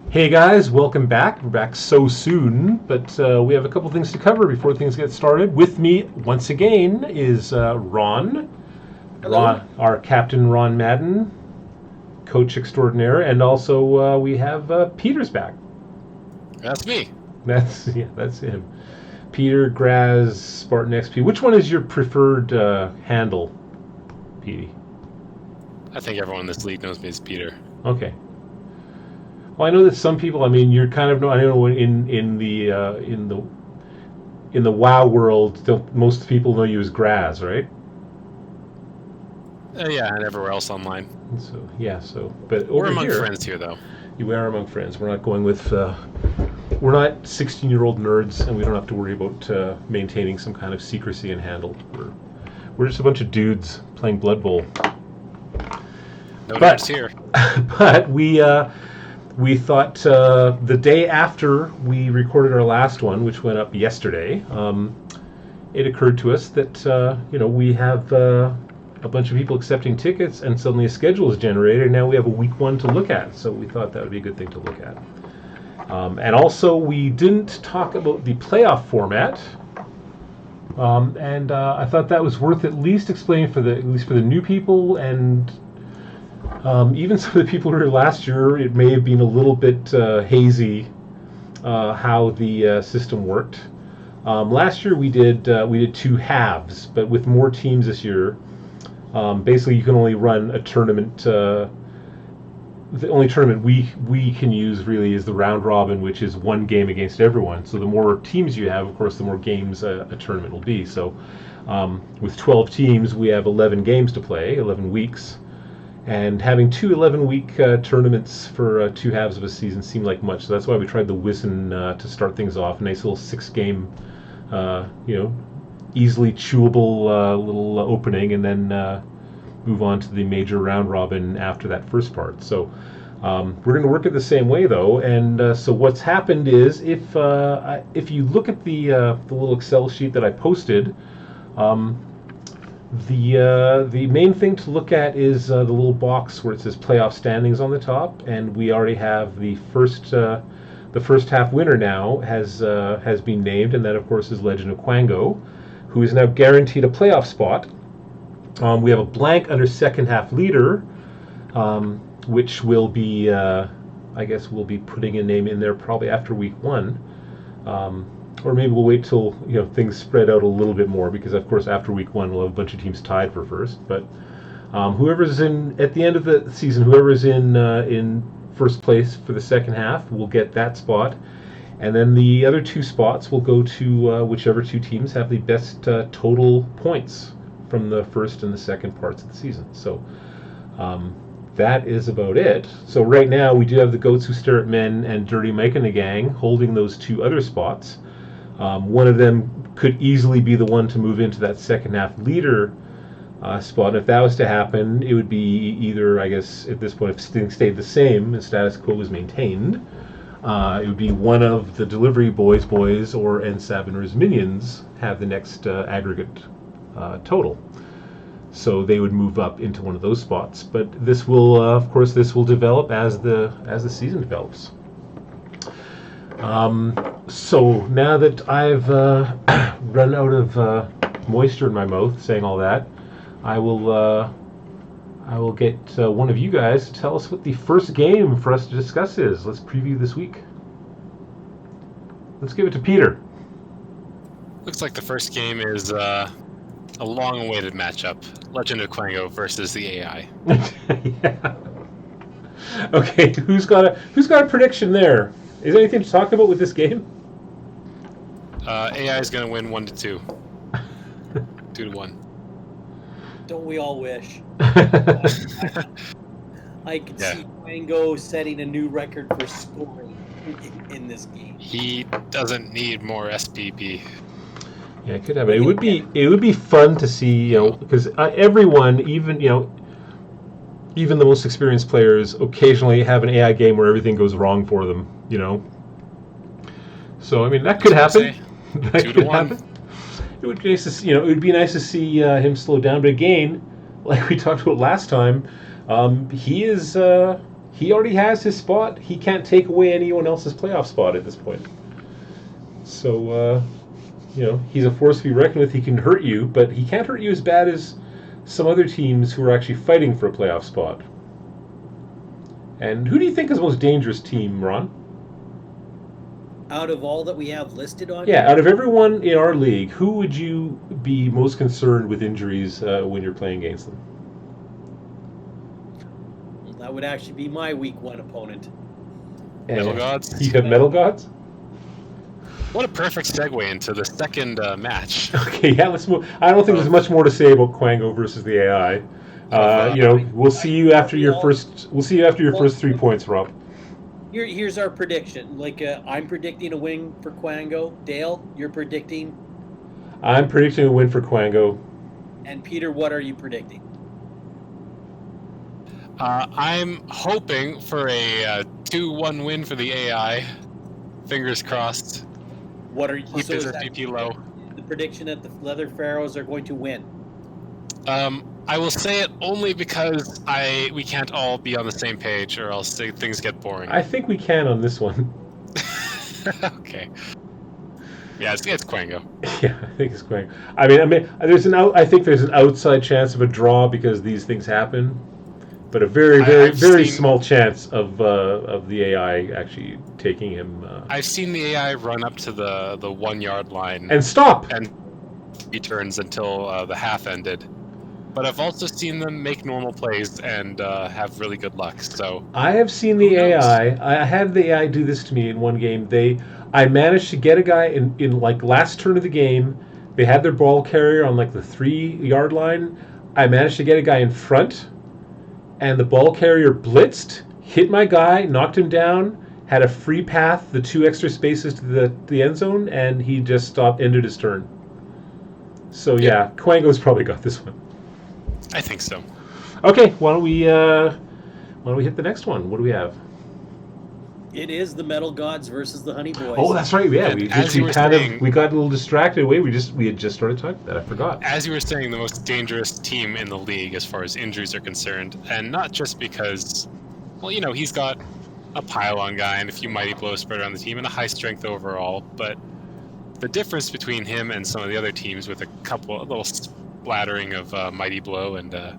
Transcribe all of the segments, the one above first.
Hey guys, welcome back. We're back so soon, but we have a couple things to cover before things get started. With me once again is Ron, Hello. our Captain Ron Madden, coach extraordinaire, and also we have Peter's back. That's me. That's him. Peter Graz Spartan XP. Which one is your preferred handle, Petey? I think everyone in this league knows me as Peter. Okay. Well, I know that some people. I mean, you're kind of. I know in the WoW world, most people know you as Graz, right? Yeah, and everywhere else online. So yeah, but We're over among here, friends here, though. you are among friends. We're not going with. We're not 16-year-old nerds, and we don't have to worry about maintaining some kind of secrecy and handle. We're just a bunch of dudes playing Blood Bowl. No But nerds here. but we thought the day after we recorded our last one, which went up yesterday, it occurred to us that we have a bunch of people accepting tickets, and suddenly a schedule is generated. And now we have a week one to look at, so we thought that would be a good thing to look at. And also, we didn't talk about the playoff format, and I thought that was worth at least explaining at least for the new people, and even some of the people who were last year. It may have been a little bit hazy how the system worked. Last year we did two halves, but with more teams this year. Basically, you can only run a tournament. The only tournament we can use really is the round robin, which is one game against everyone. So the more teams you have, of course, the more games a tournament will be. So with 12 teams, we have 11 games to play, 11 weeks. And having two 11-week tournaments for two halves of a season seemed like much. So that's why we tried the WISN to start things off. Nice little 6-game, easily chewable little opening, and then move on to the major round robin after that first part. So we're going to work it the same way, though. And so what's happened is, if you look at the little Excel sheet that I posted, the main thing to look at is the little box where it says playoff standings on the top, and we already have the first half winner now has been named, and that of course is Legend of Quango, who is now guaranteed a playoff spot. We have a blank under second half leader, which will be I guess we'll be putting a name in there probably after week one. Or maybe we'll wait till things spread out a little bit more, because of course after week one we'll have a bunch of teams tied for first. But whoever's in at the end of the season, whoever's in first place for the second half will get that spot, and then the other two spots will go to whichever two teams have the best total points from the first and the second parts of the season. So that is about it. So right now we do have the Goats Who Stare at Men and Dirty Mike and the gang holding those two other spots. One of them could easily be the one to move into that second half leader spot. And if that was to happen, it would be either, I guess, at this point, if things stayed the same and status quo was maintained, it would be one of the Delivery Boys or NSAB and his minions have the next aggregate total. So they would move up into one of those spots. But this will, of course, develop as the season develops. So now that I've run out of moisture in my mouth saying all that, I will get one of you guys to tell us what the first game for us to discuss is. Let's preview this week. Let's give it to Peter. Looks like the first game is a long-awaited matchup: Legend of Quango versus the AI. Yeah. Okay, who's got a prediction there? Is there anything to talk about with this game? AI is going to win 1-2. 2-1. Don't we all wish? I could see Quango setting a new record for scoring in this game. He doesn't need more SPP. Yeah, it could happen. It would be fun to see, because everyone, even the most experienced players, occasionally have an AI game where everything goes wrong for them. So I mean that could happen. That could happen. It would be nice to see, it would be nice to see him slow down. But again, like we talked about last time, he is he already has his spot. He can't take away anyone else's playoff spot at this point. So, he's a force to be reckoned with. He can hurt you, but he can't hurt you as bad as some other teams who are actually fighting for a playoff spot. And who do you think is the most dangerous team, Ron? Out of all that we have listed on Yeah, here, out of everyone in our league, who would you be most concerned with injuries when you're playing against them? that would actually be my week 1 opponent. Metal Gods? You have Metal Gods? What a perfect segue into the second match. Okay, yeah, let's move. I don't think there's much more to say about Quango versus the AI. We'll see you after your first. We'll see you after your first 3 points, Rob. Here's our prediction. I'm predicting a win for Quango. Dale, you're predicting. I'm predicting a win for Quango. And Peter, what are you predicting? I'm hoping for a 2-1 win for the AI. Fingers crossed. What are you? Keep his FPP low. The prediction that the Leather Pharaohs are going to win. I will say it only because we can't all be on the same page, or else things get boring. I think we can on this one. Okay. Yeah, it's Quango. Yeah, I think it's Quango. I mean, I think there's an outside chance of a draw because these things happen, but a very, very small chance of the AI actually taking him. I've seen the AI run up to the 1 yard line and stop, and he turns until the half ended. But I've also seen them make normal plays and have really good luck. So I have seen the AI. I had the AI do this to me in one game. I managed to get a guy in like last turn of the game. They had their ball carrier on like the 3 yard line. I managed to get a guy in front, and the ball carrier blitzed, hit my guy, knocked him down, had a free path, the 2 extra spaces to the end zone, and he just stopped, ended his turn. So yeah, Quango's probably got this one. I think so. Okay, why don't we hit the next one? What do we have? It is the Metal Gods versus the Honey Boys. Oh, that's right. Yeah, And we got a little distracted away. We had just started talking about that. I forgot. As you were saying, the most dangerous team in the league as far as injuries are concerned, and not just because, well, he's got a pylon guy and a few mighty blows spread around the team and a high strength overall, but the difference between him and some of the other teams with a little splattering of mighty blow and a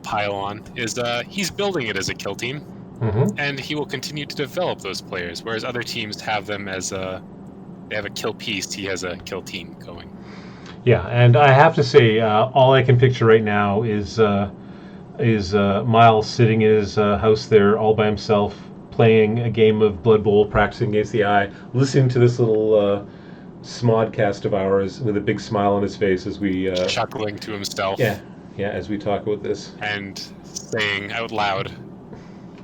pylon is he's building it as a kill team. Mm-hmm. And he will continue to develop those players, whereas other teams have them as they have a kill piece. He has a kill team going. Yeah, and I have to say, all I can picture right now is Miles sitting in his house there all by himself, playing a game of Blood Bowl, practicing against the AI, listening to this little smodcast of ours with a big smile on his face as we chuckling to himself. Yeah, as we talk about this and saying out loud,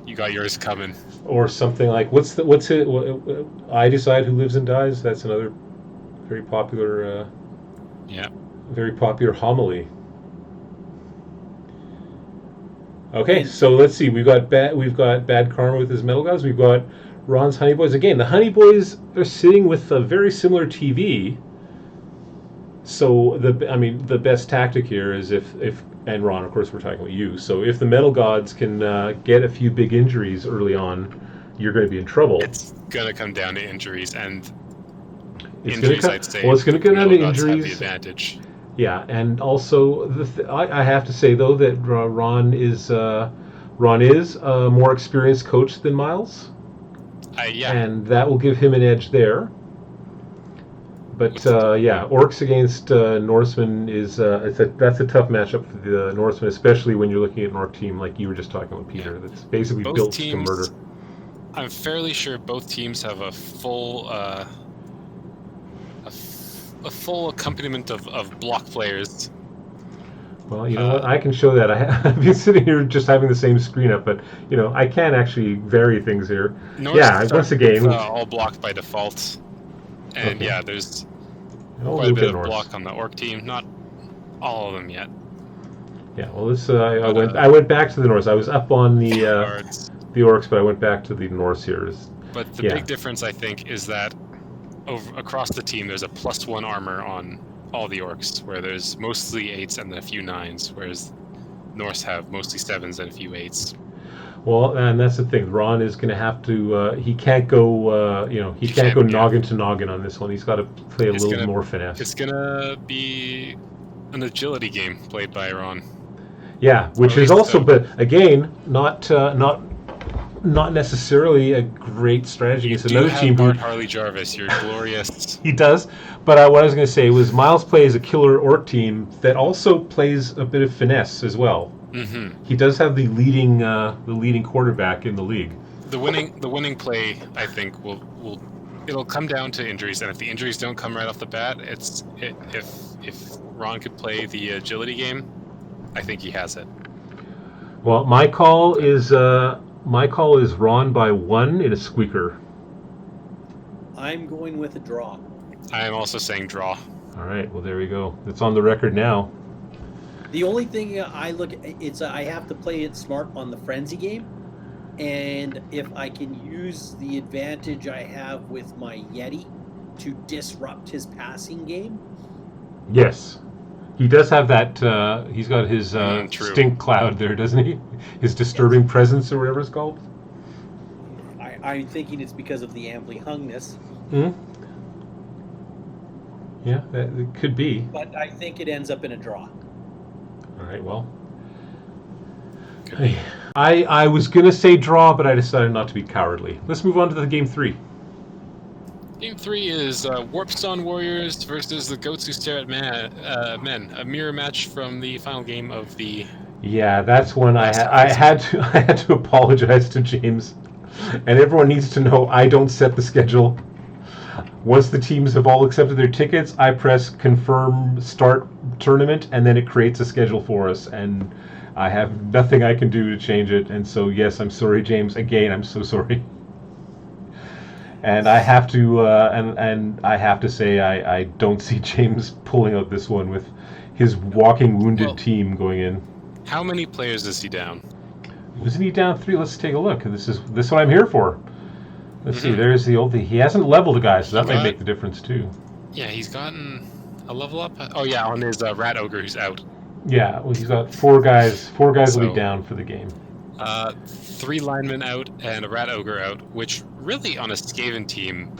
"You got yours coming," or something like, "What's it? I decide who lives and dies." That's another very popular, very popular homily. Okay, so let's see. We've got Bad Karma with his Metal Gods. We've got Ron's Honey Boys. Again, the Honey Boys are sitting with a very similar TV. So the best tactic here is if and Ron, of course, we're talking about you. So if the Metal Gods can get a few big injuries early on, you're going to be in trouble. It's going to come down to injuries, and I'd say. Well, it's going to come down to injuries. Have the advantage. Yeah, and also I have to say though that Ron is a more experienced coach than Miles. And that will give him an edge there. But Orcs against Norsemen is that's a tough matchup for the Norsemen, especially when you're looking at an Orc team like you were just talking about, Peter. That's basically both built to murder. I'm fairly sure both teams have a full accompaniment of block players. Well, you know what? I can show that. I've been sitting here just having the same screen up, but I can actually vary things here. Once again, all blocked by default. And okay. There's quite a bit of block on the Orc team. Not all of them yet. Yeah, well, this I went back to the Norse. I was up on the Orcs, but I went back to the Norse here. But the big difference, I think, is that across the team, there's a +1 armor on all the Orcs, where there's mostly 8s and a few 9s, whereas Norse have mostly 7s and a few 8s. Well, and that's the thing. Ron is going to have to. He can't go. He can't go noggin to noggin on this one. He's got to play a little more finesse. It's gonna be an agility game played by Ron. Yeah, which is also, but again, not necessarily a great strategy against another team. Bart Harley Jarvis, you're glorious. He does, but what I was going to say was Miles plays a killer orc team that also plays a bit of finesse as well. Mm-hmm. He does have the leading quarterback in the league. The winning play, I think, it'll come down to injuries, and if the injuries don't come right off the bat, if Ron could play the agility game, I think he has it. Well, my call is Ron by 1 in a squeaker. I'm going with a draw. I am also saying draw. All right. Well, there we go. It's on the record now. The only thing I have to play it smart on the frenzy game, and if I can use the advantage I have with my Yeti to disrupt his passing game. Yes, he does have that. He's got his stink cloud there, doesn't he? His disturbing presence, or whatever it's called. I'm thinking it's because of the amply hungness. Hmm. Yeah, it could be. But I think it ends up in a draw. All right, well. I was going to say draw, but I decided not to be cowardly. Let's move on to the game 3. Game 3 is Warpstone Warriors versus the Goats Who Stare at Men. A mirror match from the final game of the... Yeah, that's when I had to apologize to James. And everyone needs to know I don't set the schedule. Once the teams have all accepted their tickets, I press confirm start tournament, and then it creates a schedule for us, and I have nothing I can do to change it. And so, yes, I'm sorry, James. Again, I'm so sorry. And I have to, and I have to say, I don't see James pulling out this one with his walking wounded team going in. How many players is he down? Wasn't he down 3? Let's take a look. This is what I'm here for. Let's see. There's the old thing. He hasn't leveled a guy, so that might make the difference too. Yeah, he's gotten a level up. Oh yeah, on his rat ogre who's out. Yeah, well, he's got 4 guys. 4 guys will be down for the game. 3 linemen out and a rat ogre out, which really on a Skaven team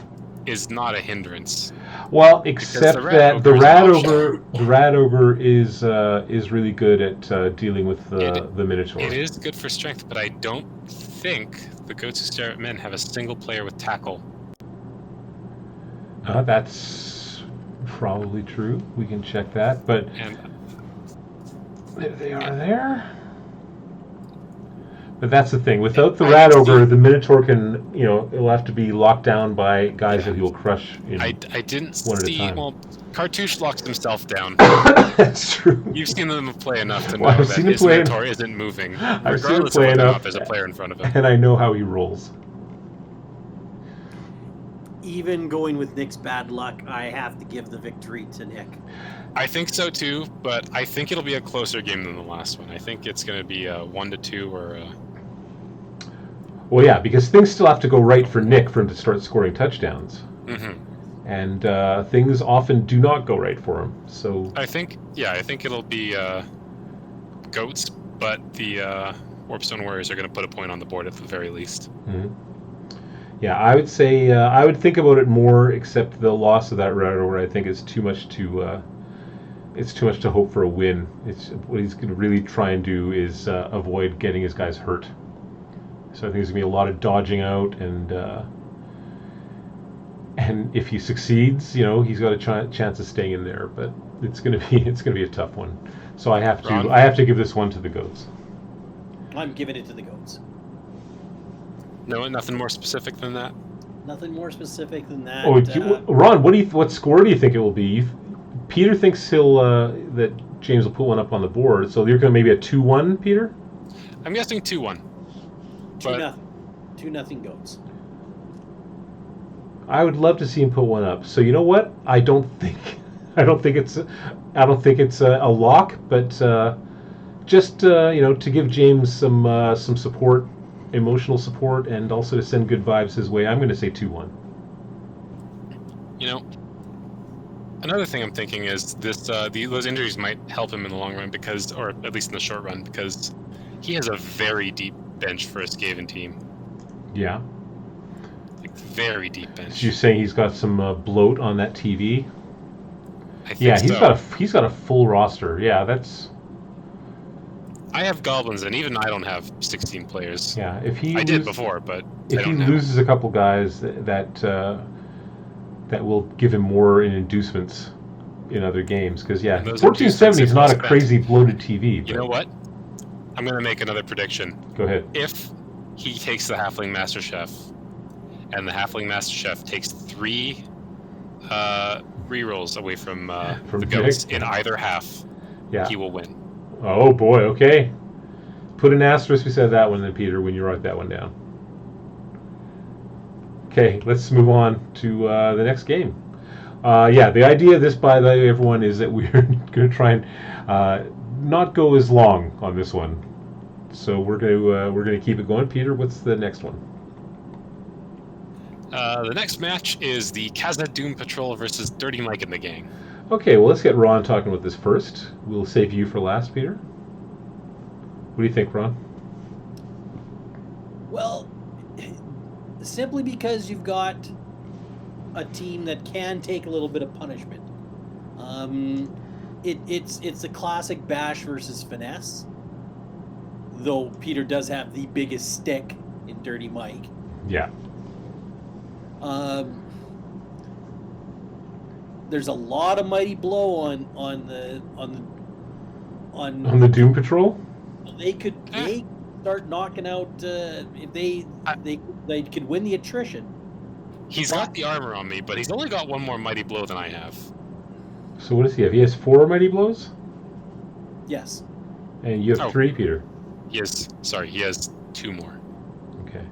is not a hindrance. Well, except that the rat ogre is really good at dealing with the Minotaur. It is good for strength, but I don't think the Goats Who Stare at Men have a single player with tackle. That's probably true. We can check that, but there they are there. But that's the thing. Without the rat ogre, the Minotaur can, it'll have to be locked down by guys that he'll crush. I didn't one see. at a time. Well, Cartouche locks himself down. That's true. You've seen him play enough to know that his Minotaur isn't moving, I've seen him regardless play of whether or enough, not there's a player in front of him. And I know how he rolls. Even going with Nick's bad luck, I have to give the victory to Nick. I think so too, but I think it'll be a closer game than the last one. I think it's going to be a 1-2 or a... Well, yeah, because things still have to go right for Nick for him to start scoring touchdowns. Mm-hmm. And things often do not go right for him. So I think it'll be Goats, but the Warpstone Warriors are going to put a point on the board at the very least. Mm-hmm. Yeah, I would say I would think about it more. Except the loss of that router, where I think it's too much to hope for a win. It's what he's going to really try and do is avoid getting his guys hurt. So I think there's gonna be a lot of dodging out, and if he succeeds, he's got a chance of staying in there. But it's gonna be a tough one. So I have to give this one to the Goats. I'm giving it to the Goats. No, nothing more specific than that. Nothing more specific than that. Oh, Ron, what score do you think it will be? Peter thinks that James will put one up on the board. So you're gonna maybe a 2-1, Peter? I'm guessing 2-1. 2-0 Goats. I would love to see him put one up. So you know what? I don't think it's a lock, but just to give James some support, emotional support, and also to send good vibes his way, I'm going to say 2-1. Another thing I'm thinking is those injuries might help him in the long run or at least in the short run, because he has a very deep bench for a Skaven team. Yeah. Like, very deep bench. So you're saying he's got some bloat on that TV? I think Yeah, so. he's got a full roster. Yeah, that's... I have goblins, and even I don't have 16 players. Yeah, if he did before, but if I don't he now. loses a couple guys that will give him more in inducements in other games, because 1470 is not a crazy bloated TV. But... You know what? I'm going to make another prediction. Go ahead. If he takes the Halfling Master Chef, and the Halfling Master Chef takes 3 rerolls away from the goats in either half, he will win. Oh boy, okay. Put an asterisk beside that one then, Peter, when you write that one down. Okay, let's move on to the next game. The idea of this, by the way, everyone, is that we're going to try and not go as long on this one. So we're going to keep it going. Peter, what's the next one? The next match is the Khazad Doom Patrol versus Dirty Mike and the Gang. Okay, well, let's get Ron talking about this first. We'll save you for last, Peter. What do you think, Ron? Well, simply because you've got a team that can take a little bit of punishment. It's a classic bash versus finesse, though Peter does have the biggest stick in Dirty Mike. Yeah. There's a lot of mighty blow on the Doom Patrol. They could start knocking out if they could win the attrition. He's got the armor on me, but he's only got 1 more mighty blow than I have. So what does he have? He has 4 mighty blows? Yes. And you have 3, Peter. He has 2 more. Okay.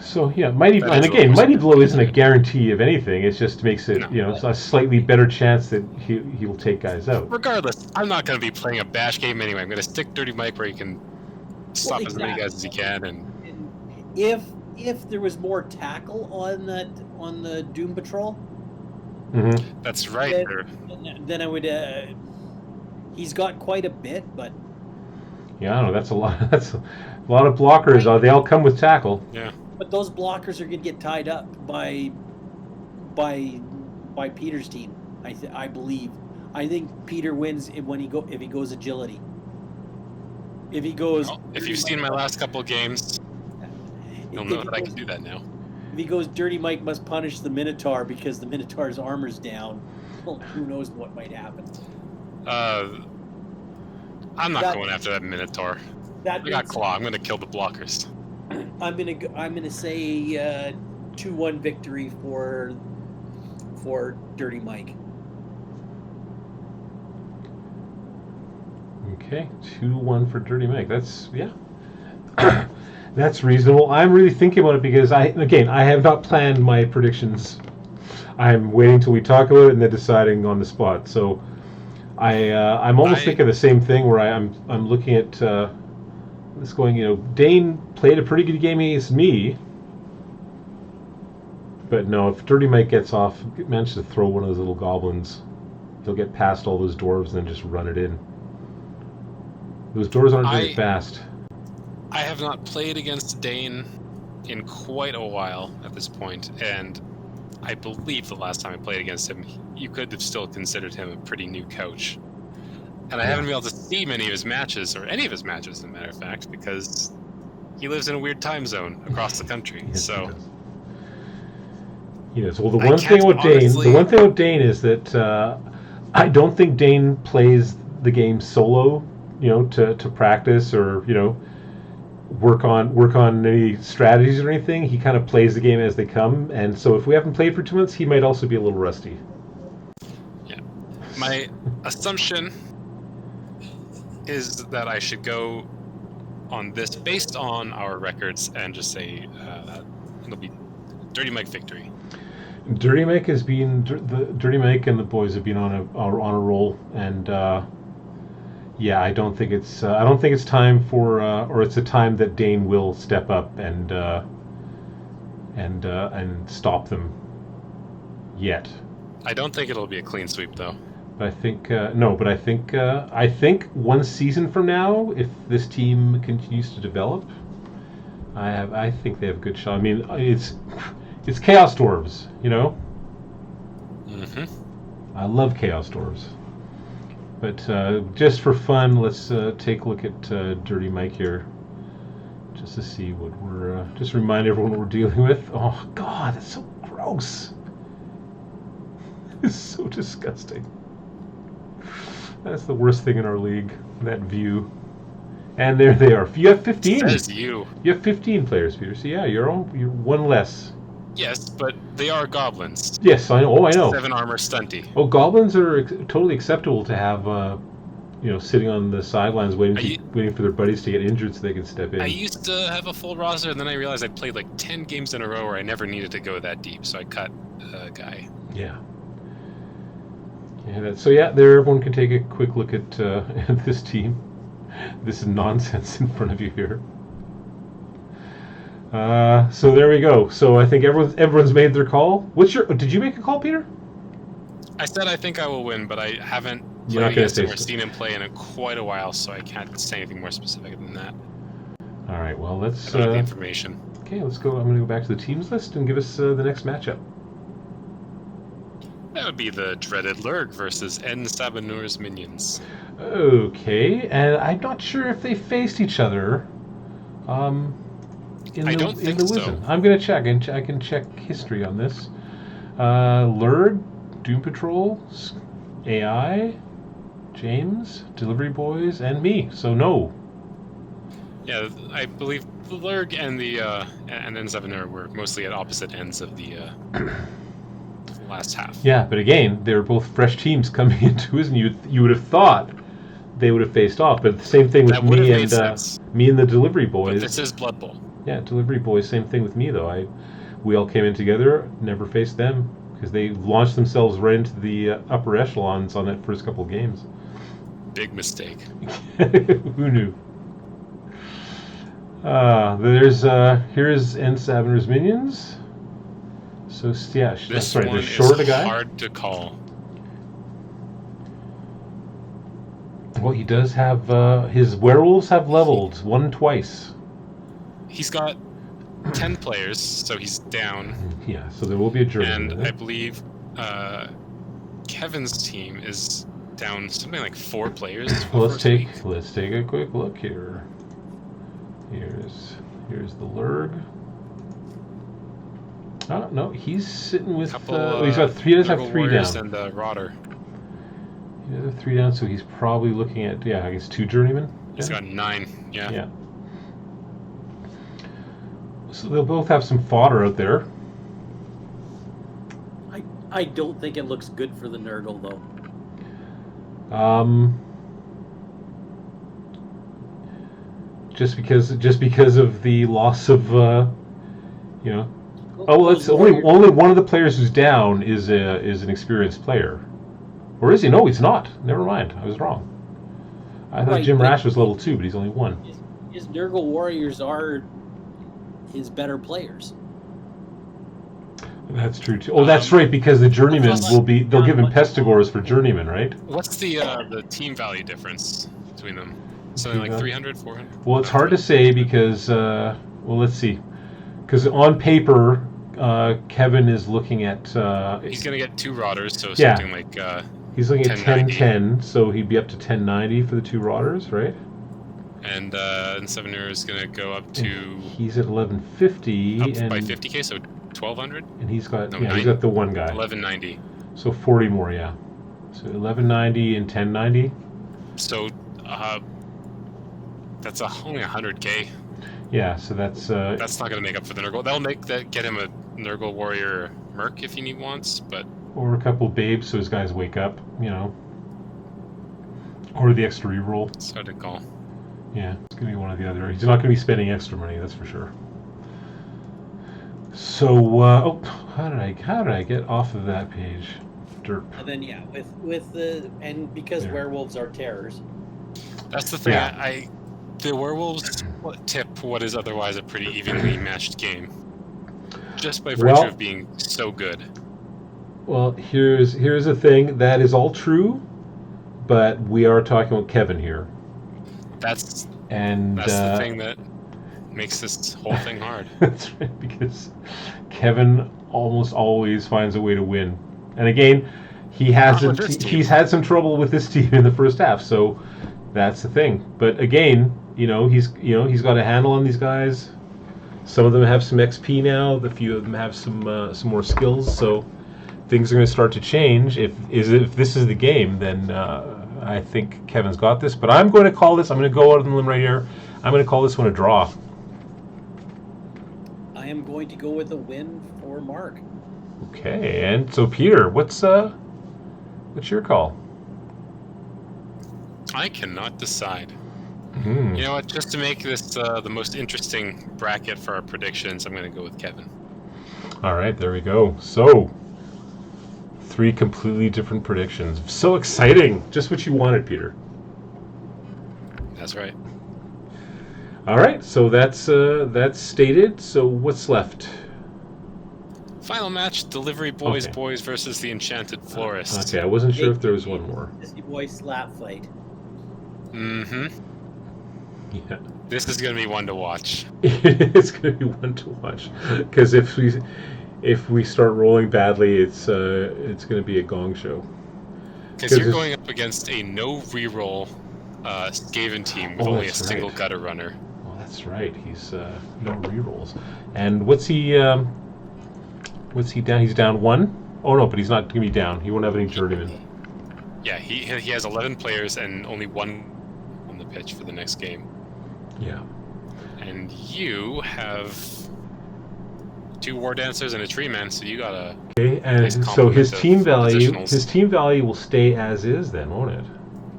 So mighty blow isn't a guarantee of anything. It just makes it a slightly better chance that he will take guys out. Regardless, I'm not going to be playing a bash game anyway. I'm going to stick Dirty Mike where he can stop as many guys as he can. And if there was more tackle on the Doom Patrol, that's right. Then I would. He's got quite a bit, but yeah, I don't know. That's a lot. That's a lot of blockers. They all come with tackle. Yeah. But those blockers are going to get tied up by Peter's team. I believe. I think Peter wins if he goes agility. If he goes. Well, if you've seen my last couple of games, you'll know that I can do that now. If he goes, Dirty Mike must punish the Minotaur because the Minotaur's armor's down. Well, who knows what might happen? I'm not going after that Minotaur. I got claw. I'm going to kill the blockers. I'm gonna say 2-1 victory for Dirty Mike. Okay, 2-1 for Dirty Mike. That's that's reasonable. I'm really thinking about it because I have not planned my predictions. I'm waiting till we talk about it and then deciding on the spot. So I'm almost thinking the same thing where I'm looking at this going. Dane played a pretty good game against me, but no, if Dirty Mike manages to throw one of those little goblins, he'll get past all those dwarves and then just run it in. Those doors aren't very fast. I have not played against Dane in quite a while at this point, and I believe the last time I played against him, you could have still considered him a pretty new coach. And I haven't been able to see many of his matches, or any of his matches, as a matter of fact, because he lives in a weird time zone across the country. Yes, so. Yes. Well, the one thing about Dane is that I don't think Dane plays the game solo, to practice or work on any strategies or anything. He kind of plays the game as they come, and so if we haven't played for 2 months, he might also be a little rusty. Yeah. My assumption is that I should go on this based on our records and just say that it'll be Dirty Mike victory. Dirty Mike Dirty Mike and the boys have been on a roll, and I don't think it's time for or it's a time that Dane will step up and stop them yet. I don't think it'll be a clean sweep though. But I think no. But I think one season from now, if this team continues to develop, I think they have a good shot. I mean, it's Chaos Dwarves, you know. Mm-hmm. I love Chaos Dwarves. But just for fun, let's take a look at Dirty Mike here, just to see what we're. Just remind everyone what we're dealing with. Oh God, that's so gross. It's so disgusting. That's the worst thing in our league. That view. And there they are. You have 15. Says you. You have 15 players, Peter. So yeah, you're one less. Yes, but they are goblins. Yes, I know. Oh, I know. 7 armor stunty. Oh, goblins are totally acceptable to have, sitting on the sidelines waiting for their buddies to get injured so they can step in. I used to have a full roster, and then I realized I'd played like 10 games in a row where I never needed to go that deep, so I cut a guy. Yeah. Yeah. There everyone can take a quick look at this team. This nonsense in front of you here. So there we go. So I think everyone's made their call. Did you make a call, Peter? I said I think I will win, but I haven't You're not played gonna against him say or so. seen him play in quite a while, so I can't say anything more specific than that. All right. Well, let's. I don't have the information. Okay, let's go. I'm going to go back to the teams list and give us the next matchup. That would be the dreaded Lurg versus N. Sabanur's minions. Okay, and I'm not sure if they faced each other. I don't think so. Wizen. I'm going to check, and I can check history on this. Lurg, Doom Patrol, AI, James, Delivery Boys, and me. So no. Yeah, I believe the Lurg and the and N. Sabanur were mostly at opposite ends of the last half. Yeah, but again, they were both fresh teams coming into Wizen. You would have thought they would have faced off, but the same thing with me and the Delivery Boys. But this is Blood Bowl. Yeah, Delivery Boys, same thing with me though. We all came in together, never faced them because they launched themselves right into the upper echelons on that first couple of games. Big mistake. Who knew? Here's N. Sabanur's minions. So yeah, This sorry, one they're short a is guy. hard to call. Well, he does have his werewolves have leveled one twice. He's got 10 players, so he's down. Yeah, so there will be a journey. And I believe Kevin's team is down something like 4 players. Well, let's take a quick look here. Here's the Lurg. Oh no, he's sitting with. He does have 3 down. And Rotter. He does have 3 down, so he's probably looking at I guess 2 journeymen. He's got 9. Yeah. Yeah. So they'll both have some fodder out there. I don't think it looks good for the Nurgle though. Just because of the loss of it's only one of the players who's down is an experienced player, or is he? No, he's not. Never mind, I was wrong. I thought Jim Rash was level 2, but he's only 1. His Nurgle warriors are his better players. That's true too. Oh, that's right, because the journeymen they'll give him pestigores for journeymen, right? What's the team value difference between them? Something like 300, 400? Well, it's hard to say because let's see. Because on paper, Kevin is looking at. He's going to get 2 Rotters, so something like. He's looking at 1010, so he'd be up to 1090 for the 2 Rotters, right? And Sabanur is going to go up to. He's at 1150. Up by 50k, so 1200. And he's got he's got the one guy. 1190. So 40 more, yeah. So 1190 and 1090. So that's only 100k. Yeah, so that's not going to make up for the Nurgle. That'll get him a Nurgle warrior merc if he wants, but or a couple babes so his guys wake up, or the extra reroll. It's hard to call. Yeah, it's going to be one or the other. He's not going to be spending extra money, that's for sure. So, how did I get off of that page? Derp. And then because werewolves are terrors. That's the thing. Yeah. The werewolves tip what is otherwise a pretty evenly matched game, just by virtue of being so good. Well, here's the thing. That is all true, but we are talking about Kevin here. That's And the thing that makes this whole thing hard. That's right, because Kevin almost always finds a way to win. And again, he's had some trouble with this team in the first half, so that's the thing. But again, he's got a handle on these guys. Some of them have some XP now. The few of them have some more skills. So things are going to start to change. If this is the game, then I think Kevin's got this. But I'm going to call this. I'm going to go out on the limb right here. I'm going to call this one a draw. I am going to go with a win for Mark. Okay, and so Peter, what's your call? I cannot decide. Mm. You know what? Just to make this the most interesting bracket for our predictions, I'm going to go with Kevin. All right, there we go. So, 3 completely different predictions. So exciting! Just what you wanted, Peter. That's right. All right, so that's stated. So what's left? Final match: Delivery Boys versus the Enchanted Florist. Okay, I wasn't sure if there was one more. Disney Boy slap fight. Mm-hmm. Yeah. This is going to be one to watch. It's going to be one to watch, because if we start rolling badly, it's going to be a gong show. Because you're going up against a no reroll Skaven team with only a single gutter runner. Oh, that's right. He's no rerolls. And what's he down? He's down 1. Oh no, but he's not going to be down. He won't have any journeymen. Yeah, he has 11 players and only 1 on the pitch for the next game. Yeah. And you have 2 War Dancers and a Tree Man, so you got a nice so his team value positionals. will stay as is then, won't it?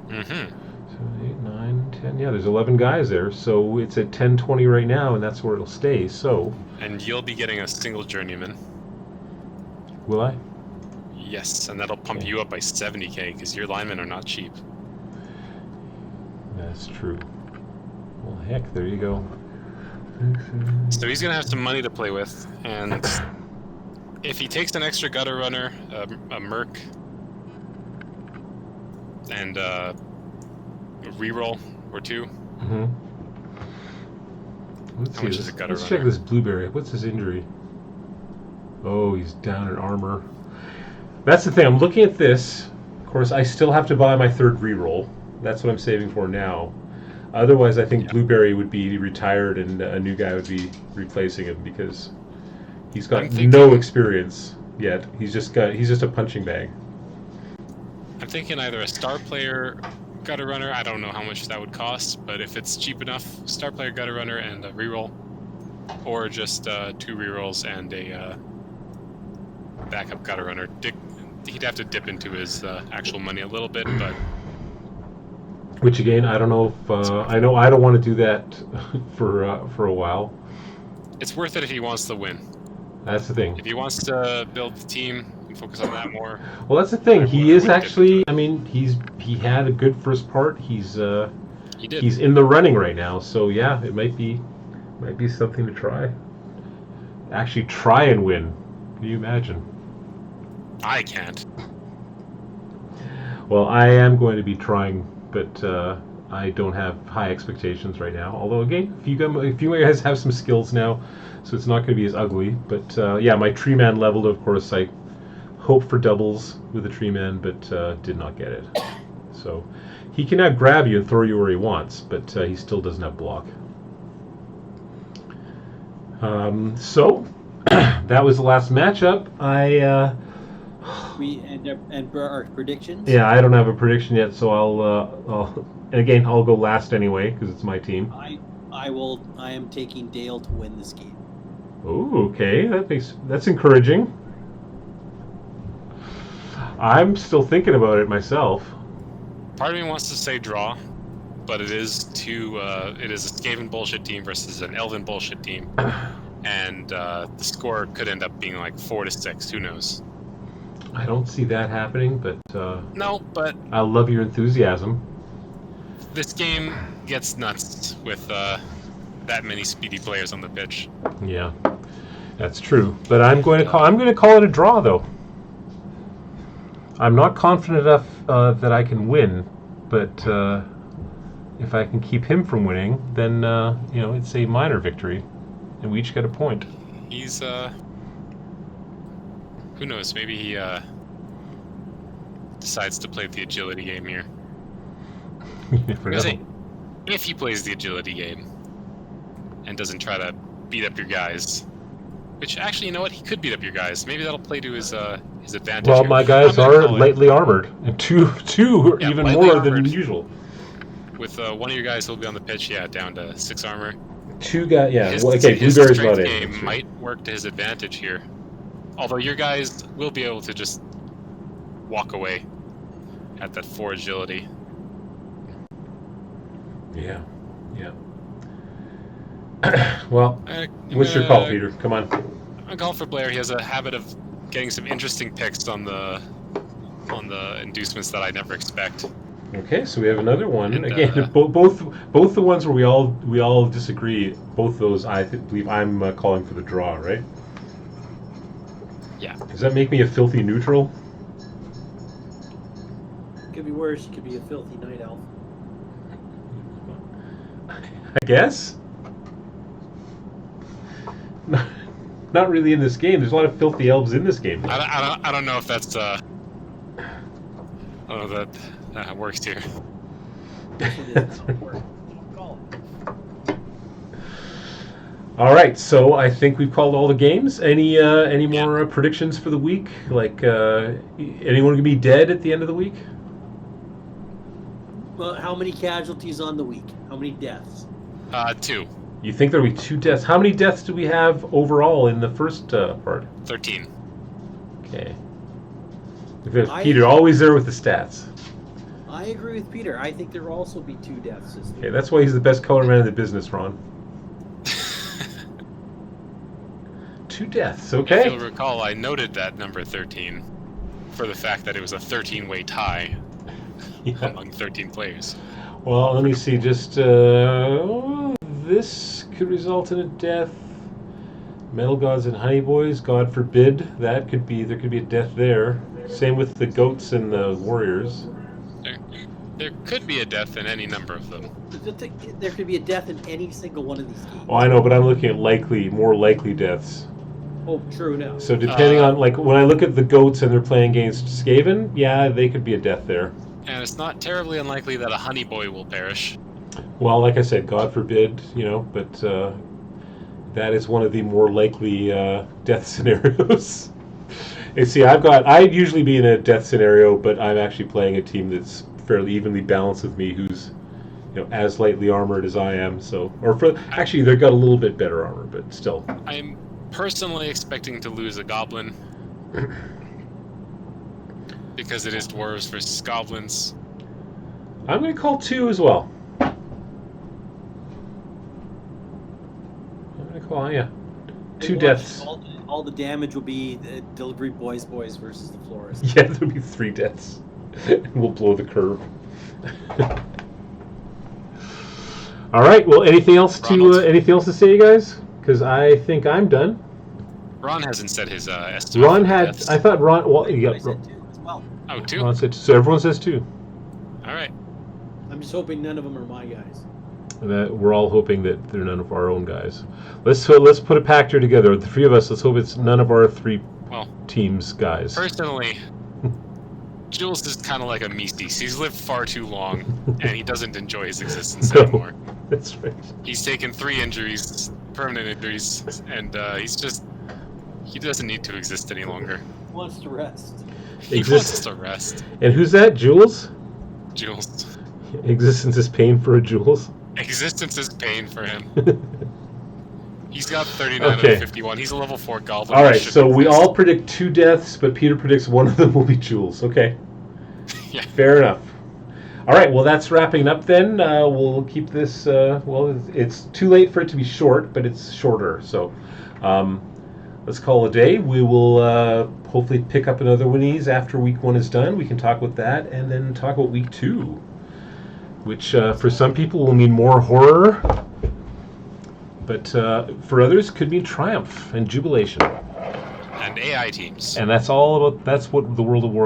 Mm-hmm. So 8, 9, 10. Yeah, there's 11 guys there, so it's at 10-20 right now, and that's where it'll stay. So. And you'll be getting a single journeyman. Will I? Yes, and that'll pump you up by 70k because your linemen are not cheap. That's true. Well, heck, there you go. So he's gonna have some money to play with, and if he takes an extra gutter runner, a merc, and a reroll or 2. Mm-hmm. How much is a gutter runner? Let's check this blueberry. What's his injury? Oh, he's down in armor. That's the thing. I'm looking at this. Of course, I still have to buy my 3rd reroll. That's what I'm saving for now. Otherwise, I think Blueberry would be retired and a new guy would be replacing him because he's got no experience yet. He's just a punching bag. I'm thinking either a star player gutter runner. I don't know how much that would cost, but if it's cheap enough, star player gutter runner and a reroll, or just 2 rerolls and a backup gutter runner. He'd have to dip into his actual money a little bit, but. Which again, I don't know if I know I don't want to do that for a while. It's worth it if he wants to win. That's the thing. If he wants to build the team and focus on that more. Well, that's the thing. He is actually. I mean, he had a good first part. He's in the running right now. So yeah, it might be something to try. Actually, try and win. Can you imagine? I can't. Well, I am going to be trying. But I don't have high expectations right now. Although again, if you guys have some skills now, so it's not going to be as ugly. But yeah, my tree man leveled. Of course, I hoped for doubles with the tree man, but did not get it. So he can now grab you and throw you where he wants, but he still doesn't have block. So that was the last matchup. We and for our predictions. Yeah, I don't have a prediction yet, so I'll go last anyway because it's my team. I am taking Dale to win this game. Oh, okay, that's encouraging. I'm still thinking about it myself. Part of me wants to say draw, but it is a Skaven bullshit team versus an Elven bullshit team, and the score could end up being like 4-6. Who knows? I don't see that happening, but no, but I love your enthusiasm. This game gets nuts with that many speedy players on the pitch. Yeah, that's true. But I'm going to call it a draw, though. I'm not confident enough that I can win, But if I can keep him from winning, then it's a minor victory, and we each get a point. He's who knows? Maybe he decides to play the agility game here. You never know. If he plays the agility game and doesn't try to beat up your guys, which actually, you know what? He could beat up your guys. Maybe that'll play to his advantage. Well, here. my guys are lightly armored, and two Yeah, even lightly more armored. than usual. With one of your guys who'll be on the pitch, down to 6 armor. Two guys, yeah. His, Well, okay, his Blueberry's strength not game in. might work to his advantage here. Although your guys will be able to just walk away at that 4 agility. Yeah. Well, what's your call, Peter? Come on. I'm calling for Blair. He has a habit of getting some interesting picks on the inducements that I never expect. Okay, so we have another one. And, Again, both the ones where we all disagree. Both those, I believe, I'm calling for the draw, right? Yeah. Does that make me a filthy neutral? Could be worse. You could be a filthy night elf. I guess. Not really in this game. There's a lot of filthy elves in this game. I don't know if that's I don't know if that works here. All right, so I think we've called all the games. Any more predictions for the week? Like anyone gonna be dead at the end of the week? Well, how many casualties on the week? How many deaths? 2. You think there'll be 2 deaths? How many deaths do we have overall in the first part? 13. Okay. Peter, always there with the stats. I agree with Peter. I think there will also be 2 deaths this week. Okay, that's why he's the best color man in the business, Ron. 2 deaths, okay. If you'll recall, I noted that number 13 for the fact that it was a 13-way tie among 13 players. Well, let me see. Just this could result in a death. Metal Gods and Honey Boys, God forbid. There could be a death there. Same with the Goats and the Warriors. There could be a death in any number of them. There could be a death in any single one of these games. Oh, I know, but I'm looking at more likely deaths. Oh, true now. So depending on, like, when I look at the Goats and they're playing against Skaven, yeah, they could be a death there. And it's not terribly unlikely that a Honey Boy will perish. Well, like I said, God forbid, but that is one of the more likely death scenarios. And see, I'd usually be in a death scenario, but I'm actually playing a team that's fairly evenly balanced with me, who's as lightly armored as I am. Actually, they've got a little bit better armor, but still. I'm personally expecting to lose a Goblin. Because it is dwarves versus goblins. I'm going to call 2 as well. I'm going to call, 2 deaths. All the damage will be the delivery boys versus the florist. Yeah, there'll be 3 deaths. And we'll blow the curve. All right. Well, anything else to say, you guys? Because I think I'm done. Ron hasn't said his estimate. Ron had. Deaths. I thought Ron. Well, I said 2 as well. Oh, 2? Ron said, so everyone says 2. All right. I'm just hoping none of them are my guys. That we're all hoping that they're none of our own guys. Let's put a pact here together. The 3 of us. Let's hope it's none of our 3 teams' guys. Personally, Jules is kind of like a Meesties. He's lived far too long, and he doesn't enjoy his existence anymore. That's right. He's taken 3 injuries, permanent injuries, and he doesn't need to exist any longer. He wants to rest. He wants to rest. And who's that? Jules? Jules. Existence is pain for a Jules. Existence is pain for him. He's got 39 out of 51. He's a level 4 goblin. All right, so we all predict 2 deaths, but Peter predicts one of them will be Jules. Okay. Yeah. Fair enough. All right, well, that's wrapping up then. We'll keep this, it's too late for it to be short, but it's shorter. So let's call it a day. We will hopefully pick up another one of these after week 1 is done. We can talk about that and then talk about week 2, which for some people will mean more horror, but for others could mean triumph and jubilation. and AI teams. And that's all about. That's what the World of the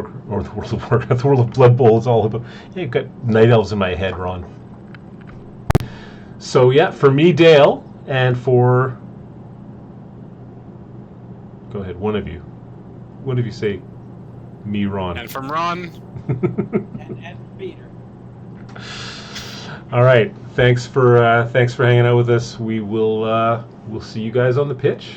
World of Blood Bowl is all about. Yeah, you've got night elves in my head, Ron. So yeah, for me, Dale, and for go ahead, one of you say me, Ron. And from Ron. and Peter. All right, thanks for hanging out with us. We'll see you guys on the pitch.